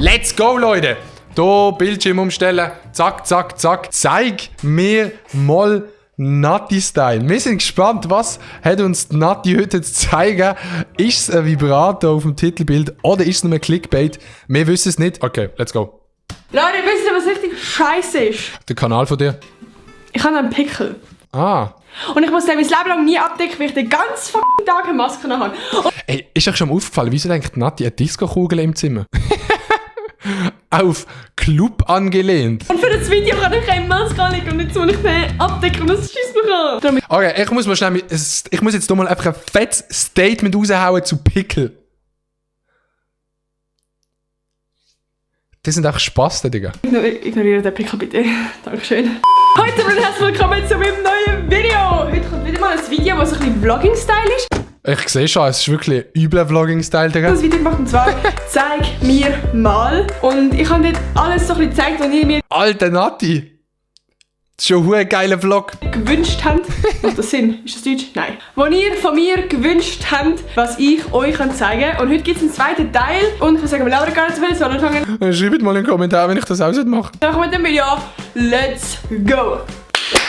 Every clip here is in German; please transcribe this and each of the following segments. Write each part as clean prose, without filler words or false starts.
Let's go, Leute! Hier, Bildschirm umstellen. Zack, zack, zack. Zeig mir mal Natti-Style. Wir sind gespannt, was hat uns Natti heute zu zeigen. Ist es ein Vibrator auf dem Titelbild oder ist es nur ein Clickbait? Wir wissen es nicht. Okay, let's go. Leute, wisst ihr, was richtig scheiße ist? Der Kanal von dir? Ich habe einen Pickel. Ah. Und ich muss den mein Leben lang nie abdecken, weil ich den ganzen fucking Tag eine Maske noch habe. Ey, ist euch schon mal aufgefallen, wieso denkt Natti eine Disco-Kugel im Zimmer? Auf Club angelehnt. Und für das Video kann ich keine Maske anlegen und jetzt muss ich den abdecken und das schießt mich an. Okay, ich muss jetzt hier mal einfach ein fettes Statement raushauen zu Pickel. Das sind auch Spasten, Digga. Ignoriere den Pickel bitte. Dankeschön. Heute und herzlich willkommen zu meinem neuen Video. Heute kommt wieder mal ein Video, das so ein bisschen Vlogging-Style ist. Ich sehe schon, es ist wirklich ein übler Vlogging-Style, Digga. Ich habe das Video gemacht und zwar «Zeig mir mal». Und ich habe dort alles so ein bisschen gezeigt, was ihr mir Alter Natti! Das ist schon ein geiler Vlog. gewünscht habt. Macht das Sinn? Ist das Deutsch? Nein. Wo ihr von mir gewünscht habt, was ich euch zeigen kann. Und heute gibt es einen zweiten Teil. Und ich würde sagen, wir labern gar nicht so viel, sondern fangen Schreibt mal in den Kommentaren, wenn ich das auch mache. nach mit dem Video. Let's go!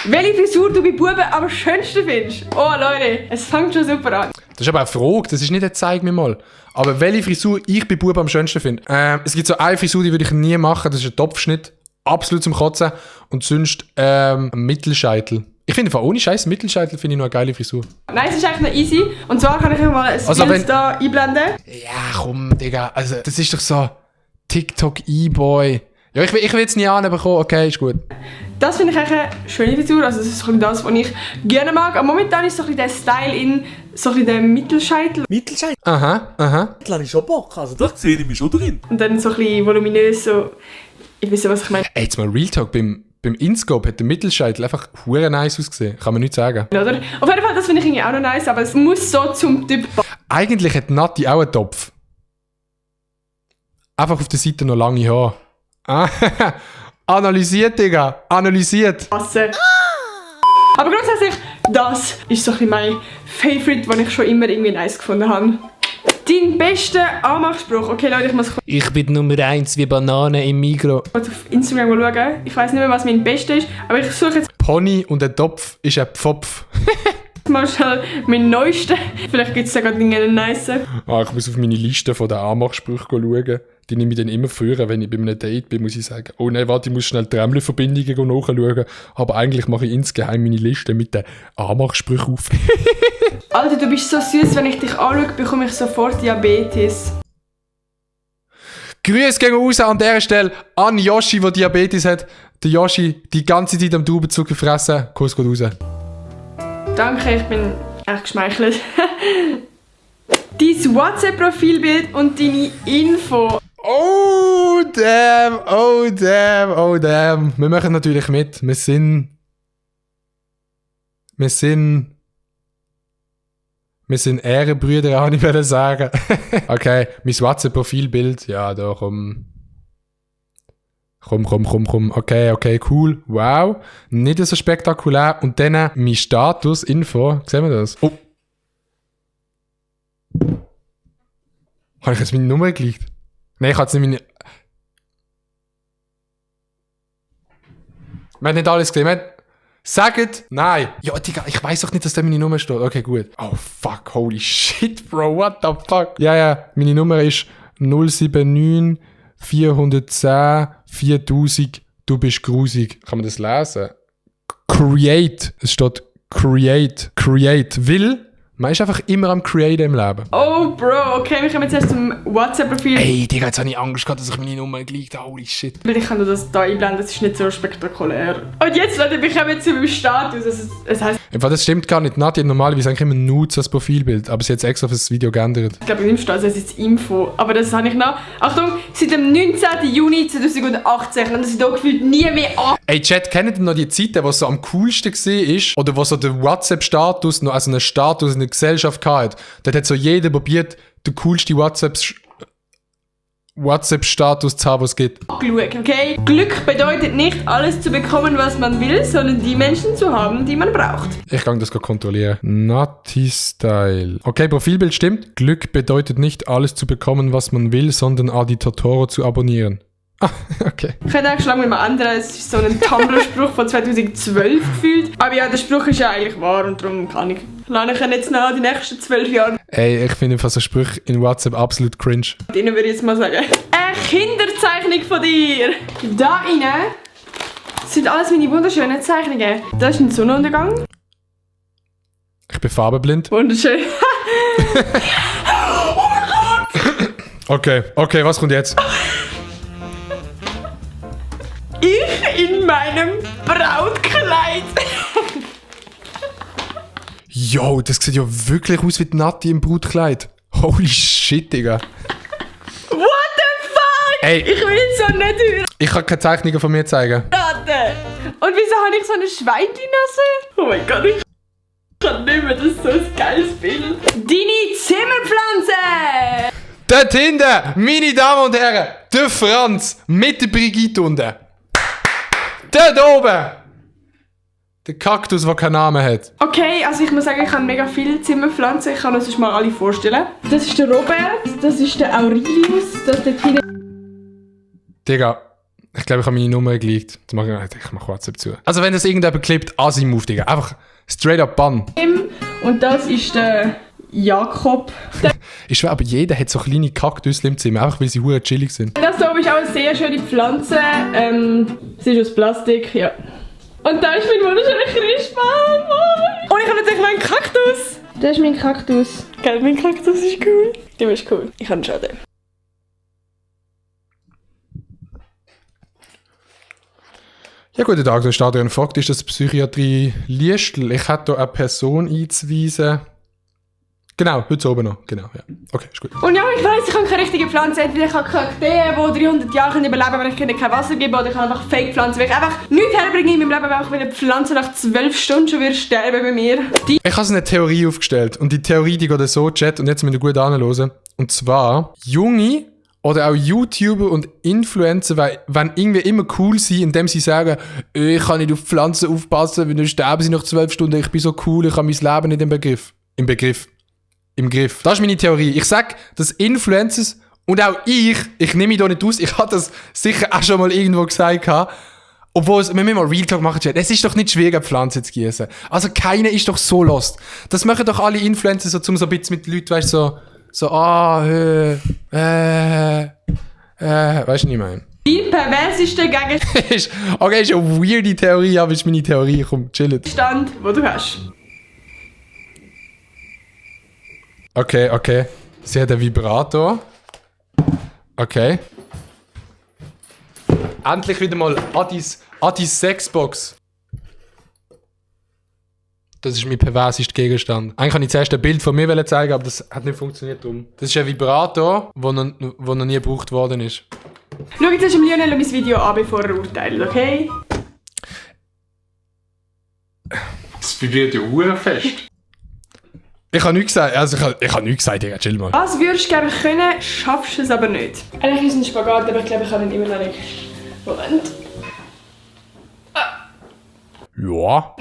Welche Frisur du bei Buben am schönsten findest? Oh Leute, es fängt schon super an. Das ist aber eine Frage, das ist nicht ein «Zeig mir mal». Aber welche Frisur ich bei Buben am schönsten finde? Es gibt so eine Frisur, die würde ich nie machen, das ist ein Topfschnitt. Absolut zum Kotzen. Und sonst ein Mittelscheitel. Ich finde einfach ohne Scheiß Mittelscheitel finde ich noch eine geile Frisur. Nein, es ist eigentlich noch easy. Und zwar kann ich euch mal ein Bild da einblenden. Ja, komm, Digga. Also, das ist doch so TikTok-E-Boy. Ja, ich will jetzt nie anbekommen. Okay, ist gut. Das finde ich eigentlich eine schöne Frisur. Also das ist so ein bisschen das, was ich gerne mag. Aber momentan ist so ein bisschen der Style in so ein bisschen der Mittelscheitel. Mittelscheitel Aha. habe ich schon Bock. Also da sehe ich mich schon drin. Und dann so ein bisschen voluminös, so... Ich weiß nicht, was ich meine. Ey, jetzt mal Real Talk. Beim InScope hat der Mittelscheitel einfach hure nice ausgesehen. Kann man nicht sagen. Oder? Auf jeden Fall, das finde ich irgendwie auch noch nice, aber es muss so zum Typ Eigentlich hat Natti auch einen Topf. Einfach auf der Seite noch lange Haare. Ah, analysiert, Digga. Analysiert. passen. Aber grundsätzlich, das ist so ein bisschen mein Favorite, den ich schon immer irgendwie nice gefunden habe. Dein bester Anmachspruch. Okay, Leute, ich muss Ich bin Nummer 1 wie Banane im Migros. kurz auf Instagram mal schauen. Ich weiß nicht mehr, was mein bester ist, aber ich suche jetzt Pony und ein Topf ist ein Pfopf. mal schnell meinen neuesten. Vielleicht gibt es da gerade einen nice. Ich muss auf meine Liste von den Anmachsprüchen schauen. Die nehme ich dann immer führen, wenn ich bei einem Date bin, muss ich sagen. Oh nein, warte, ich muss schnell die Tremli-Verbindungen nachschauen. Aber eigentlich mache ich insgeheim meine Liste mit den Anmachsprüchen auf. Alter, du bist so süß, wenn ich dich anschaue, bekomme ich sofort Diabetes. Grüße gehen raus an dieser Stelle an Yoshi, der Diabetes hat. Der Yoshi die ganze Zeit am Traubenzucker fressen. Kuss geht raus. Danke, ich bin echt geschmeichelt. Dein WhatsApp-Profilbild und deine Info. Oh damn, oh damn, oh damn. Wir machen natürlich mit. Wir sind Ehrenbrüder, kann ich sagen. Okay, mein WhatsApp-Profilbild. Ja, da komm. Komm. Okay, cool. Wow. Nicht so spektakulär. Und dann mein Status-Info. Sehen wir das? Oh. Habe ich jetzt meine Nummer gelegt? Nein, ich habe jetzt nicht meine... Wir haben nicht alles gesehen. Sagt nein. Ja, Digga, ich weiss doch nicht, dass da meine Nummer steht. Okay, gut. Oh, fuck. Holy shit, Bro. What the fuck? Ja. Meine Nummer ist 079 410 4000. Du bist grusig. Kann man das lesen? Create. Es steht Create. Will. Man ist einfach immer am Createn im Leben. Oh, Bro, okay, wir kommen jetzt erst zum WhatsApp-Profil. Ey, Digga, jetzt habe ich Angst gehabt, dass ich meine Nummer gelegt habe. Holy shit. Ich kann nur das da einblenden, das ist nicht so spektakulär. Und jetzt, Leute, wir kommen zu meinem Status. Es heisst, Das stimmt gar nicht. Nati hat normalerweise eigentlich immer Nudes als Profilbild, aber sie hat es extra für das Video geändert. ich glaube, in meinem Status heißt jetzt Info. Aber das habe ich noch. Achtung, seit dem 19. Juni 2018 und das ist da gefühlt nie mehr an. Ey, Chat, kennt ihr noch die Zeiten, wo es so am coolsten war? Oder wo so der WhatsApp-Status noch, also einen Status in der Gesellschaft hatte? Dort hat so jeder probiert, den coolsten WhatsApp-Status zu haben, was es gibt. Glück, okay? Glück bedeutet nicht, alles zu bekommen, was man will, sondern die Menschen zu haben, die man braucht. Ich kann das kontrollieren. Nutty Style. Okay, Profilbild stimmt. Glück bedeutet nicht, alles zu bekommen, was man will, sondern Adi Totoro zu abonnieren. Ah, okay. Ich hätte eigentlich schon mal ändern, es ist so ein Tumblr-Spruch von 2012 gefühlt. Aber ja, der Spruch ist ja eigentlich wahr und darum kann ich lerne ich jetzt nach die nächsten 12 Jahre. Ey, ich finde einfach so Sprüche in WhatsApp absolut cringe. Denen würde ich jetzt mal sagen. Eine Kinderzeichnung von dir. Da rein sind alles meine wunderschönen Zeichnungen. Das ist ein Sonnenuntergang. Ich bin farbenblind. Wunderschön. Okay, was kommt jetzt? Ich in meinem Brautkleid. Yo, das sieht ja wirklich aus wie die Natti im Brutkleid. Holy shit, Digga. What the fuck? Ey. Ich will so nicht hören. Ich kann keine Zeichnungen von mir zeigen. Und wieso habe ich so eine Schwein-Dinosse? Oh mein Gott, ich kann nicht mehr, das ist so ein geiles Bild. Deine Zimmerpflanze! Dort hinten, meine Damen und Herren, der Franz mit der Brigitte unten. Dort oben! Der Kaktus, der keinen Namen hat. Okay, also ich muss sagen, ich habe mega viele Zimmerpflanzen. Ich kann uns mal alle vorstellen. Das ist der Robert, das ist der Aurelius, das ist der Tine. Digga, ich glaube, ich habe meine Nummer geleakt. Ich mache WhatsApp zu. Also wenn das irgendjemand klippt, Asimov, Digga. Einfach straight up Bann. Und das ist der Jakob. Ich schwöre, aber jeder hat so kleine Kaktus im Zimmer, einfach weil sie hure chillig sind. Das hier ist auch eine sehr schöne Pflanze. Sie ist aus Plastik, ja. Und da ist mein wunderschöner Christbaum. Oh. Und ich habe natürlich noch einen Kaktus. Das ist mein Kaktus. Gell, mein Kaktus ist cool. Der ist cool. Ich habe schon den. Ja, guten Tag, da ist Adrian Vogt, ist das Psychiatrie Liestl. Ich hätte hier eine Person einzuweisen. Genau, heute oben noch. Genau, ja. Okay, ist gut. Und ja, ich weiss, ich habe keine richtige Pflanze. Entweder ich habe Kakteen, die 300 Jahre überleben können, wenn ich ihnen kein Wasser gebe, oder ich habe einfach Fake-Pflanzen, weil ich einfach nichts herbringe in meinem Leben, weil eine Pflanze nach 12 Stunden schon wieder sterben bei mir. Ich habe eine Theorie aufgestellt und die Theorie, die geht so, Chat, und jetzt müsst ihr gut anhören. Und zwar, Junge oder auch YouTuber und Influencer wollen irgendwie immer cool sein, indem sie sagen, ich kann nicht auf Pflanzen aufpassen, weil dann sterben sie nach 12 Stunden, ich bin so cool, ich habe mein Leben nicht im Griff. Das ist meine Theorie. Ich sag, dass Influencers und auch ich nehme mich da nicht aus, ich habe das sicher auch schon mal irgendwo gesagt, obwohl wenn wir mal Real Talk machen, es ist doch nicht schwer, Pflanzen zu gießen. Also keiner ist doch so lost. Das machen doch alle Influencer so, so ein bisschen mit den Leuten, weißt du, weißt du, was ich meine? Die perverseste Gegenstand, Okay, ist eine weirde Theorie, aber ist meine Theorie, komm, chillen. den du hast. Okay. Sie hat einen Vibrator. Okay. Endlich wieder mal Adis Sexbox. Das ist mein perversester Gegenstand. Eigentlich kann ich zuerst ein Bild von mir zeigen, aber das hat nicht funktioniert drum. Das ist ein Vibrator, der noch nie gebraucht worden ist. Schau jetzt im Lionel mein Video an, bevor er urteilt, okay? Das vibriert ja fest. Ich habe nichts gesagt, ich habe nichts gesagt, Digga, chill mal. Was würdest du gerne können, schaffst du es aber nicht. Eigentlich ist es ein Spagat, aber ich glaube, ich kann ihn immer noch nicht. Moment. Ja.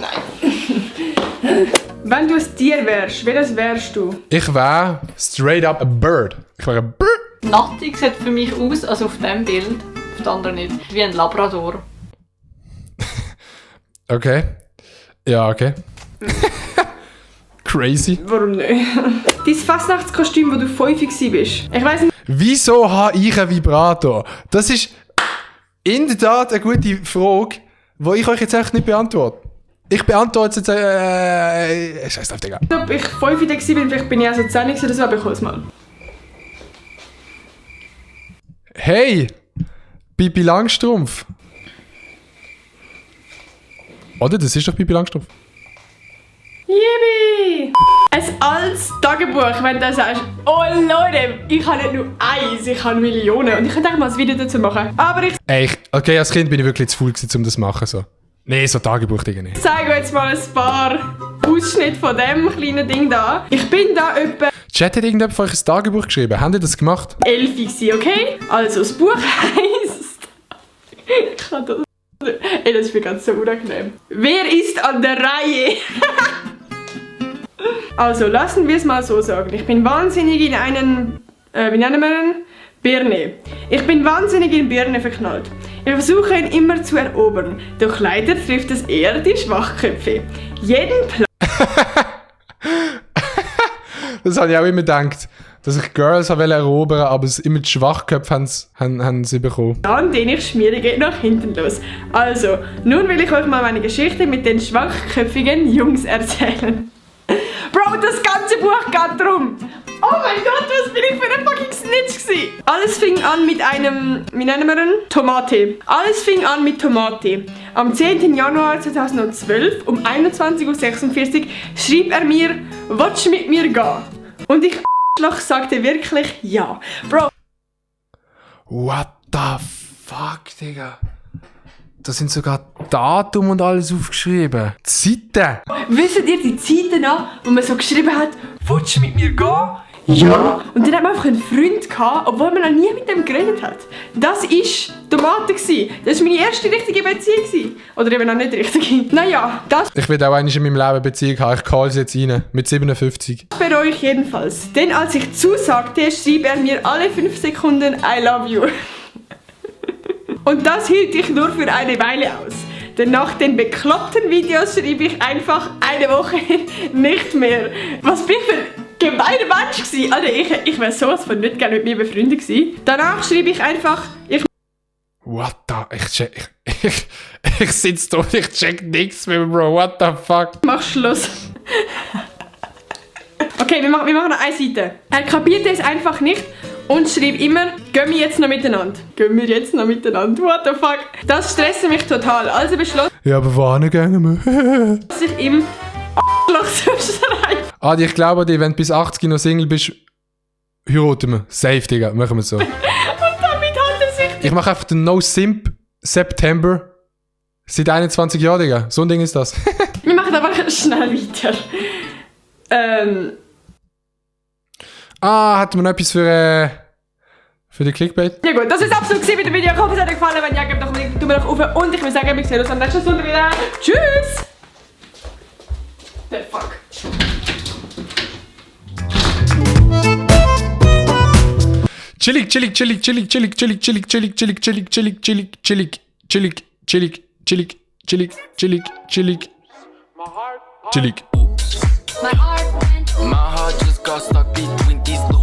Wenn du ein Tier wärst, welches wärst du? Ich wäre straight up a bird. Ich wäre ein Bird. Natti sieht für mich aus, also auf diesem Bild, auf dem anderen nicht, wie ein Labrador. Okay. Ja, okay. Crazy. Warum nicht? Dein Fastnachtskostüm, wo du 5 bist. Ich weiss nicht. Wieso habe ich einen Vibrator? Das ist in der Tat eine gute Frage, die ich euch jetzt echt nicht beantworte. Ich beantworte jetzt scheiß drauf, Digga. Ob ich 5 war, vielleicht bin ich also 10 oder so, aber ich hole es mal. Hey! Pippi Langstrumpf. Oder? Das ist doch Pippi Langstrumpf. Yippie! Ein altes Tagebuch, wenn du sagst, oh Leute, ich habe nicht nur eins, ich habe Millionen. Und ich könnte auch mal ein Video dazu machen. Aber ich Ey, als Kind bin ich wirklich zu faul gewesen, um das zu machen. So. Nee, so Tagebuch, Digga, nicht. zeige euch jetzt mal ein paar Ausschnitt von dem kleinen Ding da. Ich bin da etwa Chat hat irgendjemand von euch ein Tagebuch geschrieben. Habt ihr das gemacht? 11 gewesen, okay? Also das Buch heisst... Ich kann das... Ey, das ist mir ganz so unangenehm. Wer ist an der Reihe? Also, lassen wir es mal so sagen. Ich bin wahnsinnig in einen... wie nennen wir ihn? Birne. Ich bin wahnsinnig in Birne verknallt. Ich versuche ihn immer zu erobern. Doch leider trifft es eher die Schwachköpfe. Jeden Plan... Das habe ich auch immer gedacht, dass ich Girls erobern wollte, aber immer die Schwachköpfe haben sie bekommen. Den ich schmiere, geht nach hinten los. Also, nun will ich euch mal meine Geschichte mit den schwachköpfigen Jungs erzählen. Bro, das ganze Buch geht drum. Oh mein Gott, was bin ich für ein fucking Snitch gewesen? Alles fing an mit einem, wie nennen wir ihn? Tomate. Alles fing an mit Tomate. Am 10. Januar 2012 um 21:46 Uhr schrieb er mir, «Willst du mit mir gehen?» Und ich sagte wirklich ja. Bro. What the fuck, Digga? Da sind sogar Datum und alles aufgeschrieben. Zeiten! Wisst ihr die Zeiten an, wo man so geschrieben hat, «Willst du mit mir gehen?» Ja. Und dann hat man einfach einen Freund gehabt, obwohl man noch nie mit dem geredet hat. Das war Tomate. Das war meine erste richtige Beziehung. Oder eben noch nicht richtige. Naja, das Ich werde auch einmal in meinem Leben eine Beziehung haben. Ich call sie jetzt rein. Mit 57. bereue ich jedenfalls. Denn als ich zusagte, schrieb er mir alle 5 Sekunden «I love you». Und das hielt ich nur für eine Weile aus. Denn nach den bekloppten Videos schrieb ich einfach eine Woche nicht mehr. Was bin ich für ein gemeiner Mensch gewesen? Alter, ich wäre sowas von nicht gerne mit mir befreundet gewesen. Danach schrieb ich einfach, What the... Ich sitze da und ich check nichts mehr, Bro. What the fuck? mach Schluss. Okay, wir machen noch eine Seite. Er kapierte es einfach nicht und schrieb immer, gehen wir jetzt noch miteinander. Gehen wir jetzt noch miteinander. What the fuck? Das stresste mich total. Also beschloss Ja, aber wohin gehen wir? ich ihm Arschloch zu schreiben. Adi, ich glaube dir, wenn du bis 80 noch Single bist, heiraten wir. Safe, Digga. Machen wir so. Und damit hat er sich... Ich mache einfach den No-Simp September. Seit 21 Jahren, Digga. So ein Ding ist das. Wir machen einfach schnell weiter. Hat man noch etwas für die Clickbait? Ja gut, das ist absolut mit dem Video. Ich hoffe, es hat euch gefallen. Wenn ja, gebt doch einen Daumen nach oben. Und ich will sagen, wir sehen uns am nächsten Sonntag wieder. Tschüss! The fuck? Chillig, chillig, chillig, chillig, chillig, chillig, chillig, chillig, chillig, chillig, chillig, chillig, chillig, chillig, chillig, chillig, chillig, chillig, chillig, chillig. My heart just got stuck between these two